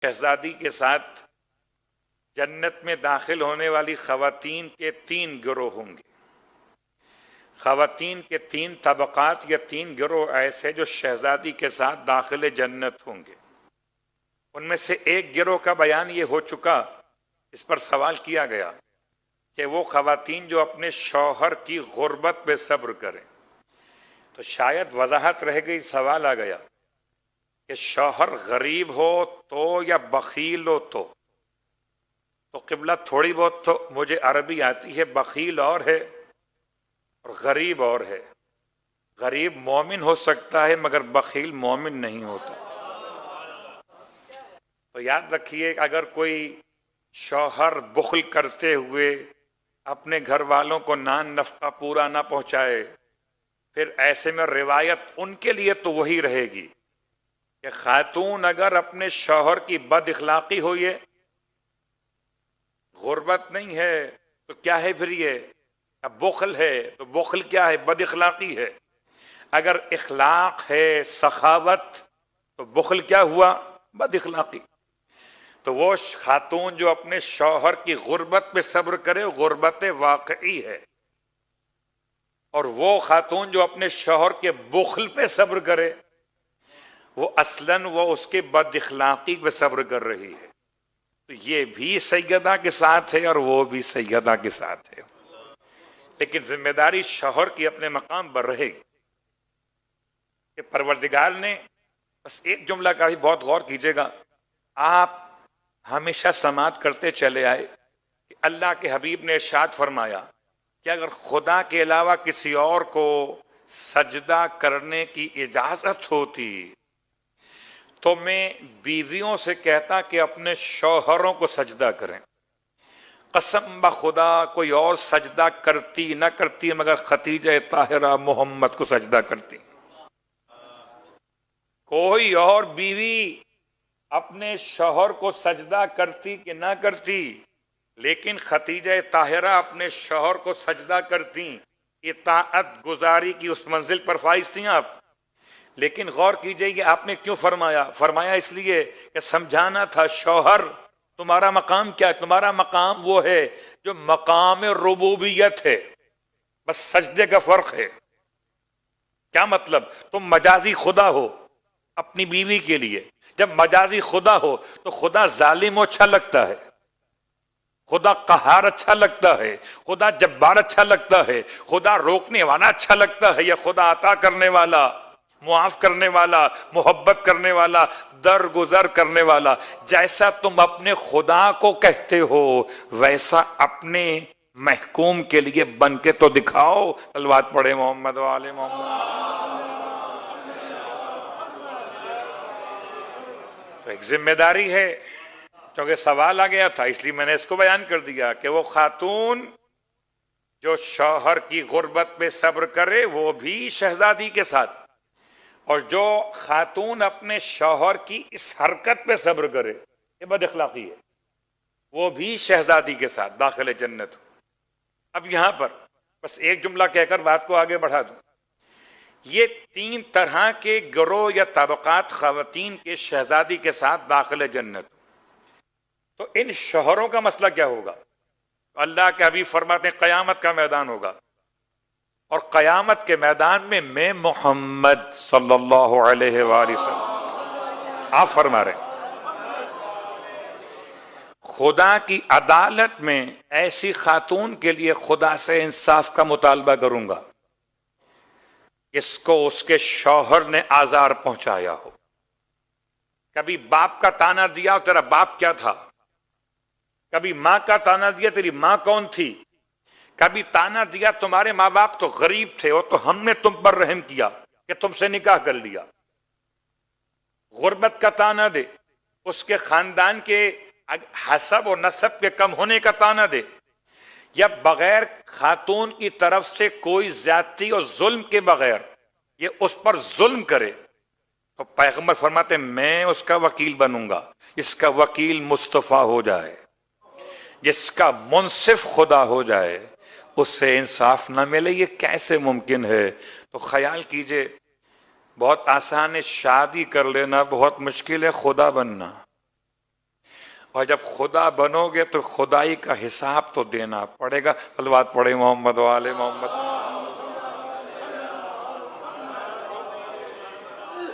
شہزادی کے ساتھ جنت میں داخل ہونے والی خواتین کے 3 گروہ ہوں گے۔ خواتین کے 3 طبقات یا 3 گروہ ایسے جو شہزادی کے ساتھ داخل جنت ہوں گے۔ ان میں سے ایک گروہ کا بیان یہ ہو چکا، اس پر سوال کیا گیا کہ وہ خواتین جو اپنے شوہر کی غربت پہ صبر کریں، تو شاید وضاحت رہ گئی، سوال آ گیا کہ شوہر غریب ہو تو یا بخیل ہو تو قبلہ تھوڑی بہت تو مجھے عربی آتی ہے، بخیل اور ہے اور غریب اور ہے۔ غریب مومن ہو سکتا ہے مگر بخیل مومن نہیں ہوتا۔ تو یاد رکھیے، اگر کوئی شوہر بخل کرتے ہوئے اپنے گھر والوں کو نان نفقہ پورا نہ پہنچائے، پھر ایسے میں روایت ان کے لیے تو وہی رہے گی کہ خاتون اگر اپنے شوہر کی بد اخلاقی ہو، یہ غربت نہیں ہے تو کیا ہے؟ پھر یہ اب بخل ہے تو بخل کیا ہے؟ بد اخلاقی ہے۔ اگر اخلاق ہے، سخاوت، تو بخل کیا ہوا؟ بد اخلاقی۔ تو وہ خاتون جو اپنے شوہر کی غربت پہ صبر کرے، غربت واقعی ہے، اور وہ خاتون جو اپنے شوہر کے بخل پہ صبر کرے، وہ اصلاً وہ اس کے بد اخلاقی پہ صبر کر رہی ہے۔ تو یہ بھی سیدہ کے ساتھ ہے اور وہ بھی سیدہ کے ساتھ ہے، لیکن ذمہ داری شوہر کی اپنے مقام پر رہے گی کہ پروردگار نے، بس ایک جملہ کا بھی بہت غور کیجئے گا، آپ ہمیشہ سماعت کرتے چلے آئے کہ اللہ کے حبیب نے ارشاد فرمایا کہ اگر خدا کے علاوہ کسی اور کو سجدہ کرنے کی اجازت ہوتی تو میں بیویوں سے کہتا کہ اپنے شوہروں کو سجدہ کریں۔ قسم بخدا کوئی اور سجدہ کرتی نہ کرتی مگر خدیجہ طاہرہ محمد کو سجدہ کرتی۔ کوئی اور بیوی اپنے شوہر کو سجدہ کرتی کہ نہ کرتی، لیکن خدیجہ طاہرہ اپنے شوہر کو سجدہ کرتی، اطاعت گزاری کی اس منزل پر فائز تھیں آپ۔ لیکن غور کیجئے کہ آپ نے کیوں فرمایا اس لیے کہ سمجھانا تھا شوہر تمہارا مقام کیا ہے؟ تمہارا مقام وہ ہے جو مقام ربوبیت ہے، بس سجدے کا فرق ہے۔ کیا مطلب؟ تم مجازی خدا ہو اپنی بیوی کے لیے۔ جب مجازی خدا ہو تو خدا ظالم اچھا لگتا ہے، خدا قہار اچھا لگتا ہے، خدا جبار اچھا لگتا ہے، خدا روکنے والا اچھا لگتا ہے، یا خدا عطا کرنے والا، معاف کرنے والا، محبت کرنے والا، درگزر کرنے والا؟ جیسا تم اپنے خدا کو کہتے ہو ویسا اپنے محکوم کے لیے بن کے تو دکھاؤ۔ صلوات پڑھے محمد و آل محمد۔ تو ایک ذمہ داری ہے، کیونکہ سوال آ گیا تھا اس لیے میں نے اس کو بیان کر دیا کہ وہ خاتون جو شوہر کی غربت پہ صبر کرے وہ بھی شہزادی کے ساتھ، اور جو خاتون اپنے شوہر کی اس حرکت پہ صبر کرے، یہ بد اخلاقی ہے، وہ بھی شہزادی کے ساتھ داخل جنت ہو۔ اب یہاں پر بس ایک جملہ کہہ کر بات کو آگے بڑھا دوں، یہ 3 طرح کے گروہ یا طبقات خواتین کے شہزادی کے ساتھ داخل جنت، تو ان شوہروں کا مسئلہ کیا ہوگا؟ اللہ کے حبیب فرماتے ہیں قیامت کا میدان ہوگا، اور قیامت کے میدان میں محمد صلی اللہ علیہ وآلہ وسلم، آپ فرما رہے ہیں خدا کی عدالت میں ایسی خاتون کے لیے خدا سے انصاف کا مطالبہ کروں گا اس کو اس کے شوہر نے آزار پہنچایا ہو۔ کبھی باپ کا تانا دیا، تیرا باپ کیا تھا؟ کبھی ماں کا تانا دیا، تیری ماں کون تھی؟ کبھی تانا دیا تمہارے ماں باپ تو غریب تھے اور تو ہم نے تم پر رحم کیا کہ تم سے نکاح کر لیا۔ غربت کا تانا دے، اس کے خاندان کے حسب و نسب کے کم ہونے کا تانا دے، یا بغیر خاتون کی طرف سے کوئی زیادتی اور ظلم کے بغیر یہ اس پر ظلم کرے، تو پیغمبر فرماتے ہیں میں اس کا وکیل بنوں گا، اس کا وکیل مصطفیٰ ہو جائے، جس کا منصف خدا ہو جائے، اس سے انصاف نہ ملے، یہ کیسے ممکن ہے؟ تو خیال کیجئے، بہت آسان ہے شادی کر لینا، بہت مشکل ہے خدا بننا۔ اور جب خدا بنو گے تو خدائی کا حساب تو دینا پڑے گا. صلوات پڑھے محمد و آل محمد.